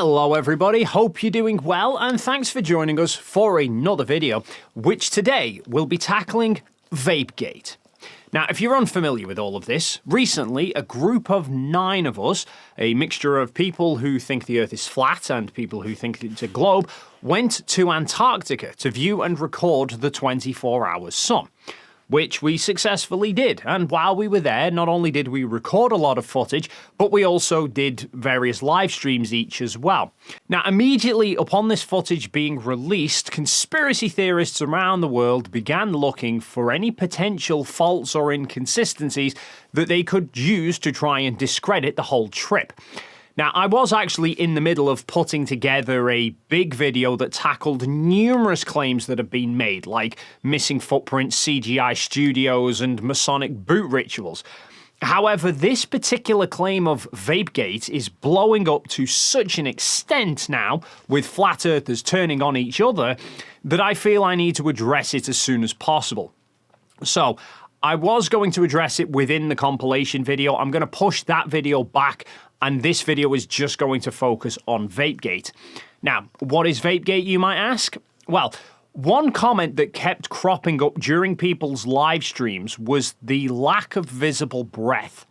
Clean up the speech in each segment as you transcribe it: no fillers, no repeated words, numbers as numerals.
Hello everybody, hope you're doing well and thanks for joining us for another video, which today will be tackling VapeGate. Now, if you're unfamiliar with all of this, recently a group of 9 of us, a mixture of people who think the Earth is flat and people who think it's a globe, went to Antarctica to view and record the 24-hour sun. Which we successfully did, and while we were there, not only did we record a lot of footage, but we also did various live streams each as well. Now, immediately upon this footage being released, conspiracy theorists around the world began looking for any potential faults or inconsistencies that they could use to try and discredit the whole trip. Now, I was actually in the middle of putting together a big video that tackled numerous claims that have been made, like missing footprints, CGI studios, and Masonic boot rituals. However, this particular claim of VapeGate is blowing up to such an extent now, with flat earthers turning on each other, that I feel I need to address it as soon as possible. So, I was going to address it within the compilation video. I'm going to push that video back, and this video is just going to focus on VapeGate. Now, what is VapeGate, you might ask? Well, one comment that kept cropping up during people's live streams was the lack of visible breath,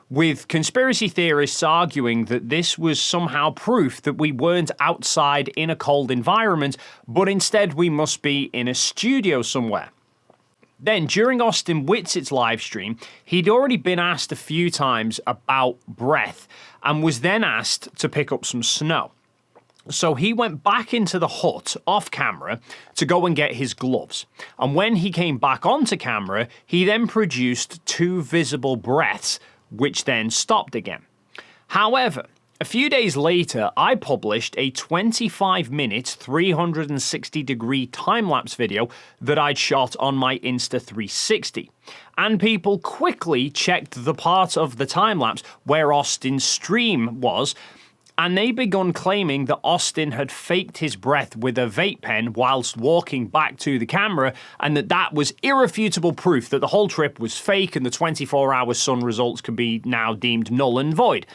with conspiracy theorists arguing that this was somehow proof that we weren't outside in a cold environment, but instead we must be in a studio somewhere. Then, during Austin Whitsit's livestream, he'd already been asked a few times about breath and was then asked to pick up some snow. So he went back into the hut off camera to go and get his gloves. And when he came back onto camera, he then produced 2 visible breaths, which then stopped again. However, a few days later, I published a 25-minute, 360-degree time-lapse video that I'd shot on my Insta360. And people quickly checked the part of the time-lapse where Austin's stream was, and they begun claiming that Austin had faked his breath with a vape pen whilst walking back to the camera, and that was irrefutable proof that the whole trip was fake and the 24-hour sun results could be now deemed null and void.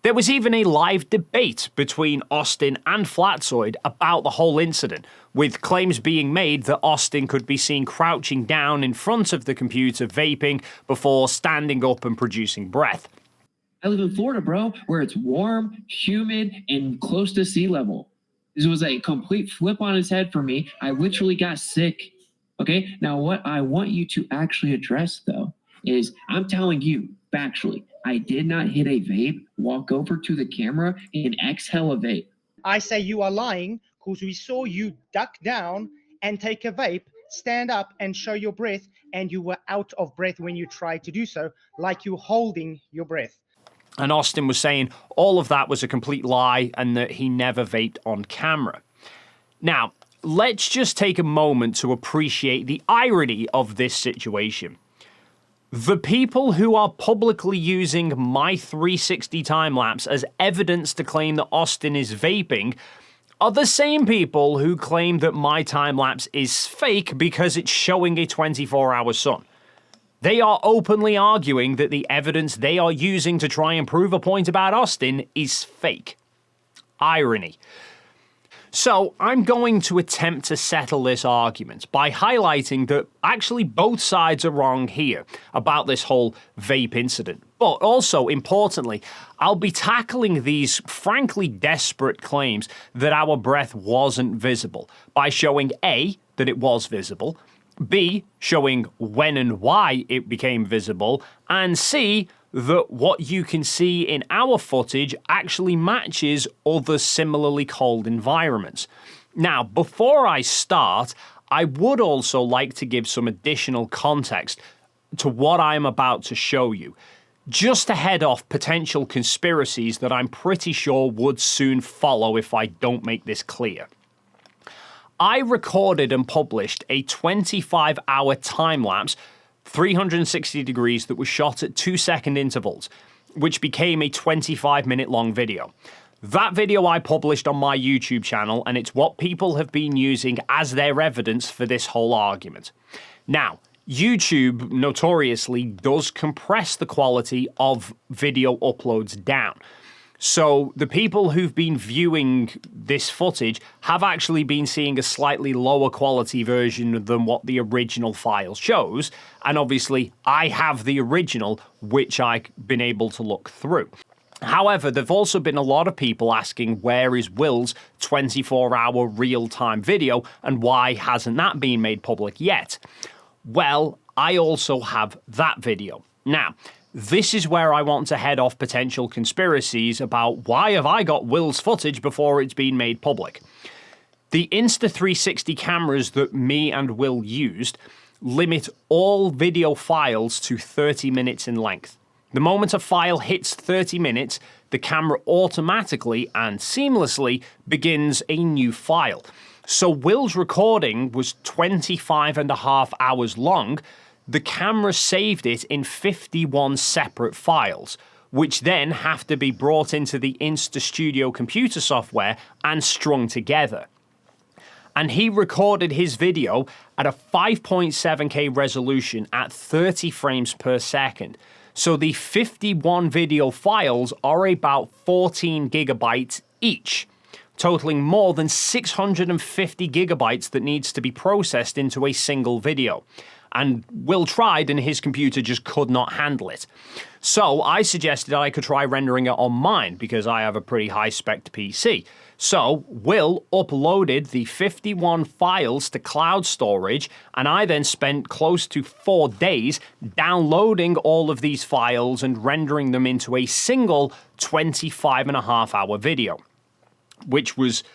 There was even a live debate between Austin and Flatzoid about the whole incident, with claims being made that Austin could be seen crouching down in front of the computer vaping before standing up and producing breath. I live in Florida, bro, where it's warm, humid, and close to sea level. This was a complete flip on its head for me. I literally got sick. Okay, now what I want you to actually address, though, is I'm telling you, factually, I did not hit a vape, walk over to the camera, and exhale a vape. I say you are lying because we saw you duck down and take a vape, stand up and show your breath, and you were out of breath when you tried to do so, like you holding your breath. And Austin was saying all of that was a complete lie and that he never vaped on camera. Now, let's just take a moment to appreciate the irony of this situation. The people who are publicly using my 360 time-lapse as evidence to claim that Austin is vaping are the same people who claim that my time-lapse is fake because it's showing a 24-hour sun. They are openly arguing that the evidence they are using to try and prove a point about Austin is fake. Irony. So, I'm going to attempt to settle this argument by highlighting that actually both sides are wrong here about this whole vape incident. But also, importantly, I'll be tackling these frankly desperate claims that our breath wasn't visible by showing A, that it was visible, B, showing when and why it became visible, and C, that what you can see in our footage actually matches other similarly cold environments. Now, before I start, I would also like to give some additional context to what I'm about to show you, just to head off potential conspiracies that I'm pretty sure would soon follow if I don't make this clear. I recorded and published a 25-hour time-lapse 360 degrees that was shot at 2-second intervals, which became a 25-minute long video. That video I published on my YouTube channel, and it's what people have been using as their evidence for this whole argument. Now, YouTube notoriously does compress the quality of video uploads down. So the people who've been viewing this footage have actually been seeing a slightly lower quality version than what the original file shows. And obviously, I have the original, which I've been able to look through. However, there've also been a lot of people asking where is Will's 24-hour real-time video and why hasn't that been made public yet? Well, I also have that video. Now, this is where I want to head off potential conspiracies about why have I got Will's footage before it's been made public. The Insta360 cameras that me and Will used limit all video files to 30 minutes in length. The moment a file hits 30 minutes, the camera automatically and seamlessly begins a new file. So Will's recording was 25.5 hours long. The camera saved it in 51 separate files, which then have to be brought into the Insta computer software and strung together. And he recorded his video at a 5.7K resolution at 30 frames per second. So the 51 video files are about 14 gigabytes each, totaling more than 650 gigabytes that needs to be processed into a single video. And Will tried and his computer just could not handle it. So I suggested I could try rendering it on mine because I have a pretty high-spec PC. So Will uploaded the 51 files to cloud storage, and I then spent close to 4 days downloading all of these files and rendering them into a single 25.5-hour video, which was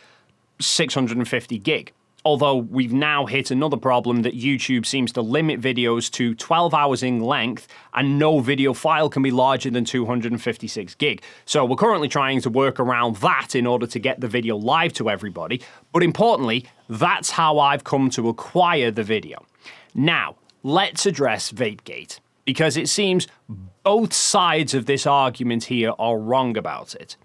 650 gig. Although we've now hit another problem that YouTube seems to limit videos to 12 hours in length and no video file can be larger than 256 gig. So we're currently trying to work around that in order to get the video live to everybody. But importantly, that's how I've come to acquire the video. Now, let's address VapeGate, because it seems both sides of this argument here are wrong about it.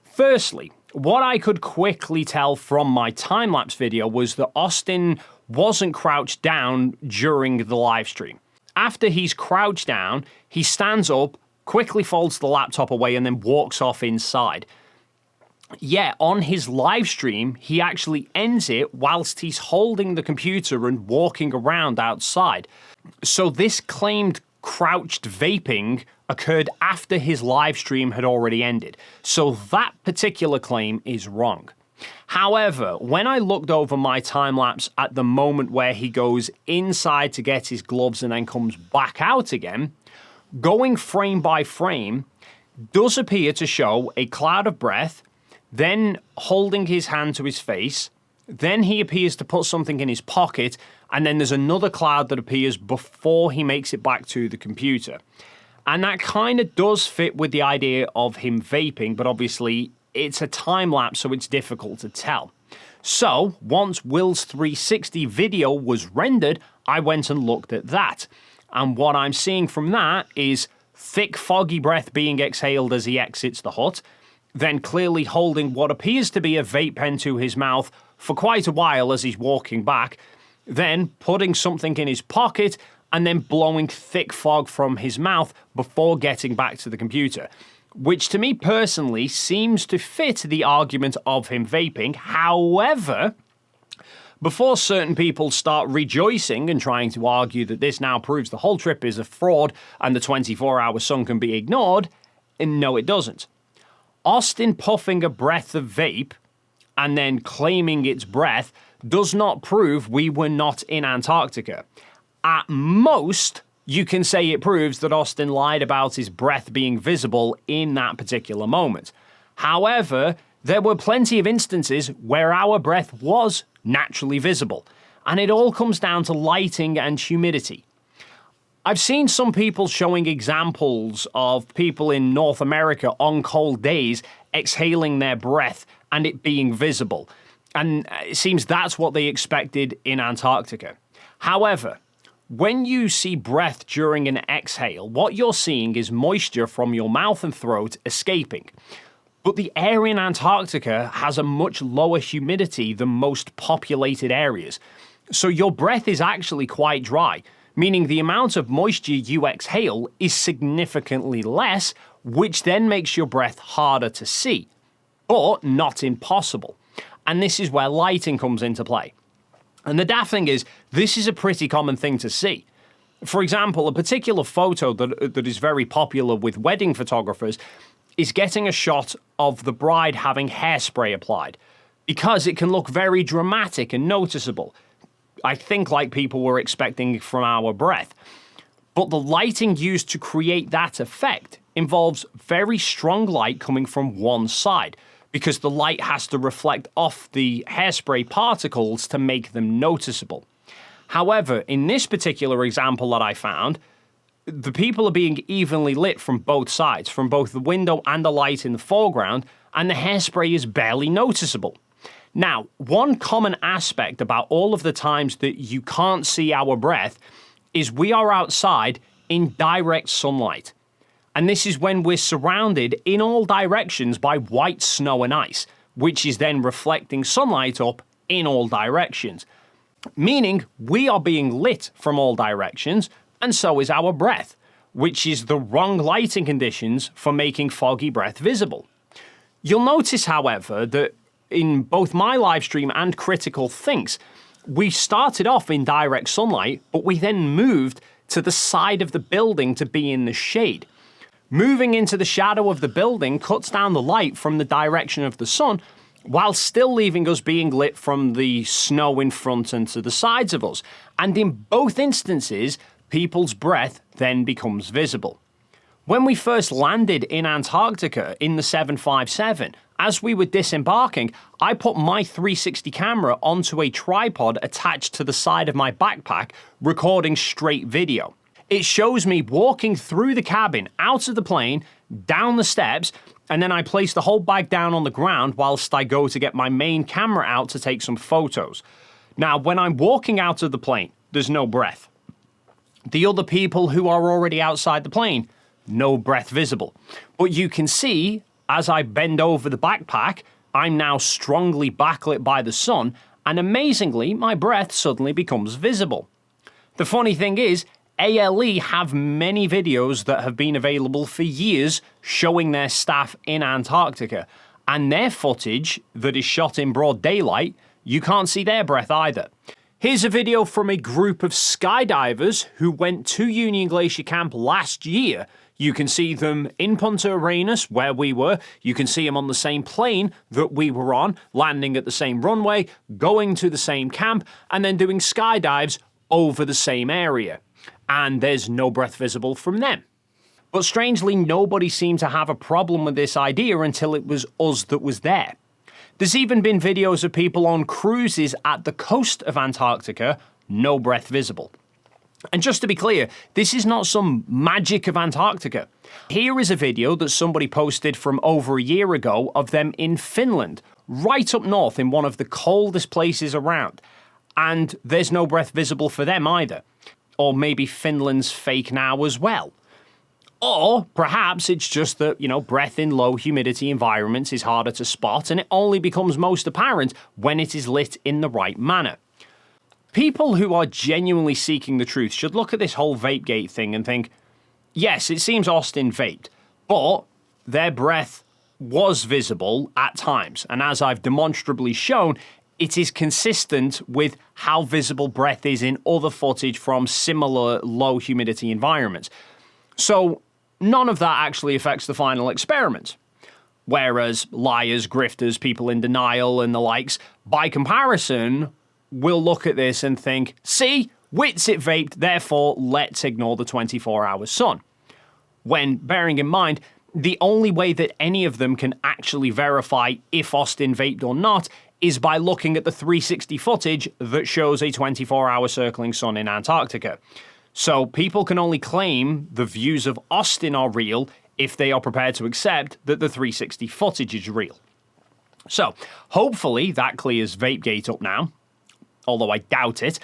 Firstly, what I could quickly tell from my time-lapse video was that Austin wasn't crouched down during the live stream. After he's crouched down, he stands up, quickly folds the laptop away, and then walks off inside. Yet, on his live stream, he actually ends it whilst he's holding the computer and walking around outside. So this claimed crouched vaping occurred after his live stream had already ended. So that particular claim is wrong. However, when I looked over my time-lapse at the moment where he goes inside to get his gloves and then comes back out again, going frame by frame does appear to show a cloud of breath, then holding his hand to his face, then he appears to put something in his pocket, and then there's another cloud that appears before he makes it back to the computer. And that kind of does fit with the idea of him vaping, but obviously it's a time lapse, so it's difficult to tell. So once Will's 360 video was rendered, I went and looked at that. And what I'm seeing from that is thick, foggy breath being exhaled as he exits the hut, then clearly holding what appears to be a vape pen to his mouth for quite a while as he's walking back, then putting something in his pocket, and then blowing thick fog from his mouth before getting back to the computer, which to me personally seems to fit the argument of him vaping. However, before certain people start rejoicing and trying to argue that this now proves the whole trip is a fraud and the 24-hour sun can be ignored, no, it doesn't. Austin puffing a breath of vape and then claiming it's breath does not prove we were not in Antarctica. At most, you can say it proves that Austin lied about his breath being visible in that particular moment. However, there were plenty of instances where our breath was naturally visible, and it all comes down to lighting and humidity. I've seen some people showing examples of people in North America on cold days exhaling their breath and it being visible, and it seems that's what they expected in Antarctica. However, when you see breath during an exhale, what you're seeing is moisture from your mouth and throat escaping. But the air in Antarctica has a much lower humidity than most populated areas. So your breath is actually quite dry, meaning the amount of moisture you exhale is significantly less, which then makes your breath harder to see, but not impossible. And this is where lighting comes into play. And the daft thing is, this is a pretty common thing to see. For example, a particular photo that is very popular with wedding photographers is getting a shot of the bride having hairspray applied, because it can look very dramatic and noticeable. I think like people were expecting from our breath. But the lighting used to create that effect involves very strong light coming from one side, because the light has to reflect off the hairspray particles to make them noticeable. However, in this particular example that I found, the people are being evenly lit from both sides, from both the window and the light in the foreground, and the hairspray is barely noticeable. Now, one common aspect about all of the times that you can't see our breath is we are outside in direct sunlight. And this is when we're surrounded in all directions by white snow and ice, which is then reflecting sunlight up in all directions. Meaning we are being lit from all directions, and so is our breath, which is the wrong lighting conditions for making foggy breath visible. You'll notice, however, that in both my live stream and Critical Thinks, we started off in direct sunlight, but we then moved to the side of the building to be in the shade. Moving into the shadow of the building cuts down the light from the direction of the sun, while still leaving us being lit from the snow in front and to the sides of us. And in both instances, people's breath then becomes visible. When we first landed in Antarctica in the 757, as we were disembarking, I put my 360 camera onto a tripod attached to the side of my backpack, recording straight video. It shows me walking through the cabin, out of the plane, down the steps, and then I place the whole bag down on the ground whilst I go to get my main camera out to take some photos. Now, when I'm walking out of the plane, there's no breath. The other people who are already outside the plane, no breath visible. But you can see, as I bend over the backpack, I'm now strongly backlit by the sun, and amazingly, my breath suddenly becomes visible. The funny thing is, ALE have many videos that have been available for years showing their staff in Antarctica, and their footage that is shot in broad daylight, you can't see their breath either. Here's a video from a group of skydivers who went to Union Glacier Camp last year. You can see them in Punta Arenas, where we were. You can see them on the same plane that we were on, landing at the same runway, going to the same camp, and then doing skydives over the same area. And there's no breath visible from them. But strangely, nobody seemed to have a problem with this idea until it was us that was there. There's even been videos of people on cruises at the coast of Antarctica, no breath visible. And just to be clear, this is not some magic of Antarctica. Here is a video that somebody posted from over a year ago of them in Finland, right up north in one of the coldest places around. And there's no breath visible for them either. Or maybe Finland's fake now as well. Or perhaps it's just that, breath in low humidity environments is harder to spot, and it only becomes most apparent when it is lit in the right manner. People who are genuinely seeking the truth should look at this whole VapeGate thing and think, yes, it seems Austin vaped, but their breath was visible at times, and as I've demonstrably shown, it is consistent with how visible breath is in other footage from similar low humidity environments. So none of that actually affects the final experiment. Whereas liars, grifters, people in denial and the likes, by comparison, will look at this and think, see, Whitsit vaped, therefore let's ignore the 24-hour sun. When, bearing in mind, the only way that any of them can actually verify if Austin vaped or not is by looking at the 360 footage that shows a 24-hour circling sun in Antarctica. So people can only claim the views of Austin are real if they are prepared to accept that the 360 footage is real. So hopefully that clears VapeGate up now, although I doubt it.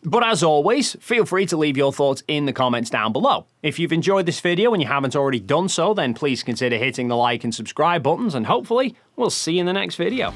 But as always, feel free to leave your thoughts in the comments down below. If you've enjoyed this video and you haven't already done so, then please consider hitting the like and subscribe buttons, and hopefully we'll see you in the next video.